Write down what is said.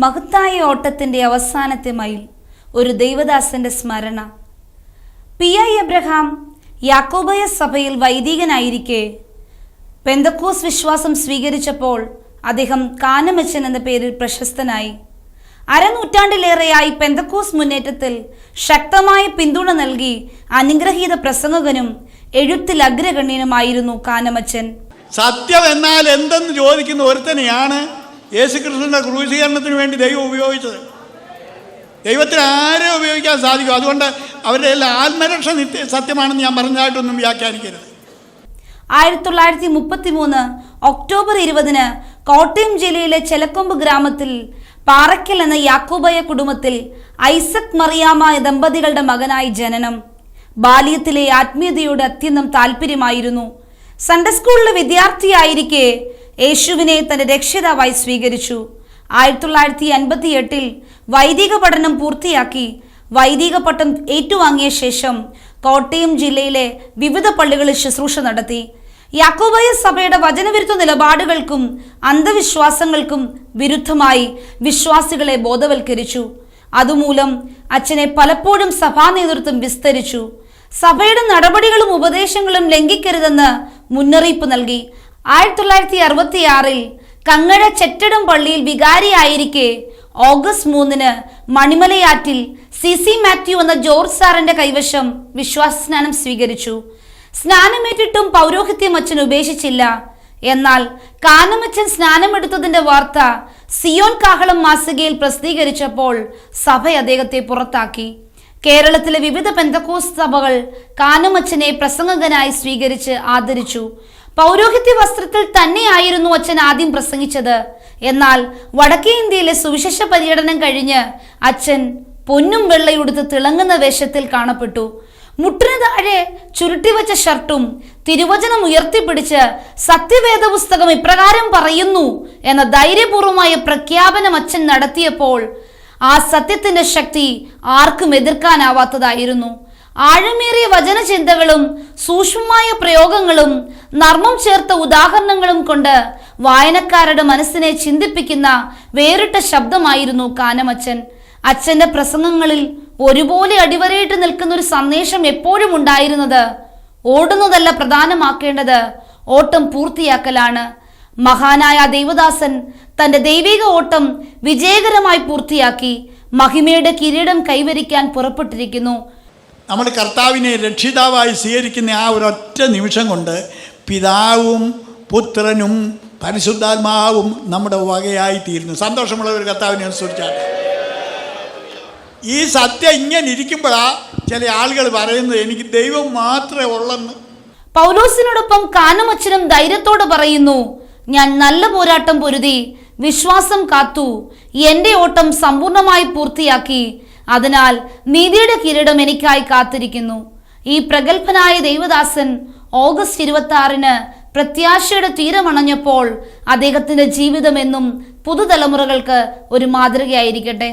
മഹത്തായ ഓട്ടത്തിൻ്റെ അവസാനത്തെ മൈൽ ഒരു ദൈവദാസന്റെ സ്മരണ. പി.ഐ. എബ്രഹാം യാക്കോബായ സഭയിൽ വൈദികനായിരിക്കെ പെന്തക്കോസ് വിശ്വാസം സ്വീകരിച്ചപ്പോൾ അദ്ദേഹം കാനമച്ചൻ എന്ന പേരിൽ പ്രശസ്തനായി. അരനൂറ്റാണ്ടിലേറെയായി പെന്തക്കോസ് മുന്നേറ്റത്തിൽ ശക്തമായ പിന്തുണ നൽകി അനുഗ്രഹീത പ്രസംഗകനും എഴുത്തിൽ അഗ്രഗണ്യനുമായിരുന്നു കാനമച്ചൻ. സത്യം എന്നാൽ എന്തെന്ന് ചോദിക്കുന്ന ഒരുത്തനെയാണ് യേശുക്രിസ്തുവിന്റെ ക്രൂശീകരണത്തിന് വേണ്ടി ദൈവം ഉപയോഗിച്ചത്. ദൈവത്തിന് ആരെ ഉപയോഗിക്കാൻ സാധിക്കും. അതുകൊണ്ട് അവരുടെ എല്ലാ ആത്മരക്ഷ സത്യമാണെന്ന് ഞാൻ പറഞ്ഞതായിട്ടൊന്നും വ്യാഖ്യാനിക്കരുത്. 1933 ഒക്ടോബർ 20 കോട്ടയം ജില്ലയിലെ ചെലക്കൊമ്പ് ഗ്രാമത്തിൽ പാറയ്ക്കൽ എന്ന യാക്കോബായ കുടുംബത്തിൽ ഐസക് മറിയാമ ദമ്പതികളുടെ മകനായി ജനനം. ബാല്യത്തിലെ ആത്മീയതയോട് അത്യന്തം താല്പര്യമായിരുന്നു. സൺഡേ സ്കൂളിലെ വിദ്യാർത്ഥിയായിരിക്കെ യേശുവിനെ തന്റെ രക്ഷിതാവായി സ്വീകരിച്ചു. 1958 വൈദിക പഠനം പൂർത്തിയാക്കി വൈദിക പട്ടം ഏറ്റുവാങ്ങിയ ശേഷം കോട്ടയം ജില്ലയിലെ വിവിധ പള്ളികളിൽ ശുശ്രൂഷ നടത്തി. യാക്കോബായ സഭയുടെ വചനവിരുദ്ധ നിലപാടുകൾക്കും അന്ധവിശ്വാസങ്ങൾക്കും വിരുദ്ധമായി വിശ്വാസികളെ ബോധവൽക്കരിച്ചു. അതുമൂലം അച്ഛനെ പലപ്പോഴും സഭാ നേതൃത്വം വിസ്തരിച്ചു. സഭയുടെ നടപടികളും ഉപദേശങ്ങളും ലംഘിക്കരുതെന്ന് മുന്നറിയിപ്പ് നൽകി. 1966 കങ്ങഴ ചെറ്റടം പള്ളിയിൽ വികാരിയായിരിക്കെ ഓഗസ്റ്റ് 3 മണിമലയാറ്റിൽ CC മാത്യു എന്ന ജോർജ് സാറിന്റെ കൈവശം വിശ്വാസസ്നാനം സ്വീകരിച്ചു. സ്നാനമേറ്റിട്ടും പൗരോഹിത്യം അച്ഛൻ ഉപേക്ഷിച്ചില്ല. എന്നാൽ കാനമച്ചൻ സ്നാനമെടുത്തതിന്റെ വാർത്ത സിയോൻ കാഹളം മാസികയിൽ പ്രസിദ്ധീകരിച്ചപ്പോൾ സഭ അദ്ദേഹത്തെ പുറത്താക്കി. കേരളത്തിലെ വിവിധ പെന്തക്കോസ് സഭകൾ കാനമച്ചനെ പ്രസംഗകനായി സ്വീകരിച്ച് ആദരിച്ചു. പൗരോഹിത്യ വസ്ത്രത്തിൽ തന്നെയായിരുന്നു അച്ഛൻ ആദ്യം പ്രസംഗിച്ചത്. എന്നാൽ വടക്കേ ഇന്ത്യയിലെ സുവിശേഷ പര്യടനം കഴിഞ്ഞ് അച്ഛൻ പൊന്നും വെള്ളയുടുത്ത് തിളങ്ങുന്ന വേഷത്തിൽ കാണപ്പെട്ടു. മുട്ടിന് താഴെ ചുരുട്ടിവെച്ച ഷർട്ടും തിരുവചനം ഉയർത്തിപ്പിടിച്ച് സത്യവേദ പുസ്തകം ഇപ്രകാരം പറയുന്നു എന്ന ധൈര്യപൂർവമായ പ്രഖ്യാപനം അച്ഛൻ നടത്തിയപ്പോൾ ആ സത്യത്തിന്റെ ശക്തി ആർക്കും എതിർക്കാനാവാത്തതായിരുന്നു. ആഴമേറിയ വചനചിന്തകളും സൂക്ഷ്മമായ പ്രയോഗങ്ങളും നർമ്മം ചേർത്ത ഉദാഹരണങ്ങളും കൊണ്ട് വായനക്കാരുടെ മനസ്സിനെ ചിന്തിപ്പിക്കുന്ന വേറിട്ട ശബ്ദമായിരുന്നു കാനമച്ചൻ. അച്ഛന്റെ പ്രസംഗങ്ങളിൽ ഒരുപോലെ അടിവരയിട്ട് നിൽക്കുന്ന ഒരു സന്ദേശം എപ്പോഴും ഉണ്ടായിരുന്നത് ഓടുന്നതല്ല പ്രധാനമാക്കേണ്ടത്, ഓട്ടം പൂർത്തിയാക്കലാണ്. മഹാനായ ദൈവദാസൻ തന്റെ ദൈവിക ഓട്ടം വിജയകരമായി പൂർത്തിയാക്കി മഹിമയുടെ കിരീടം കൈവരിക്കാൻ പുറപ്പെട്ടിരിക്കുന്നു. നമ്മുടെ കർത്താവിനെ രക്ഷിതാവായി സ്വീകരിക്കുന്ന ആ ഒരൊറ്റ നിമിഷം കൊണ്ട് പിതാവും പുത്രനും പരിശുദ്ധാത്മാവും നമ്മുടെ വകയായി തീരുന്നു. സന്തോഷമുള്ള ഒരു കർത്താവിനെ അനുസരിച്ചാണ്. ഈ സത്യം ഇങ്ങനെ ഇരിക്കുമ്പോഴാണ് ചില ആളുകൾ പറയുന്നത് എനിക്ക് ദൈവം മാത്രമേ ഉള്ളെന്ന്. പൗലോസിനോടൊപ്പം കാനമച്ചനും ധൈര്യത്തോട് പറയുന്നു, ഞാൻ നല്ല പോരാട്ടം പൊരുതി വിശ്വാസം കാത്തു, എന്റെ ഓട്ടം സമ്പൂർണമായി പൂർത്തിയാക്കി, അതിനാൽ നീതിയുടെ കിരീടം എനിക്കായി കാത്തിരിക്കുന്നു. ഈ പ്രഗത്ഭനായ ദൈവദാസൻ ഓഗസ്റ്റ് 26 പ്രത്യാശയുടെ തീരമണഞ്ഞപ്പോൾ അദ്ദേഹത്തിന്റെ ജീവിതം എന്നും പുതുതലമുറകൾക്ക് ഒരു മാതൃകയായിരിക്കട്ടെ.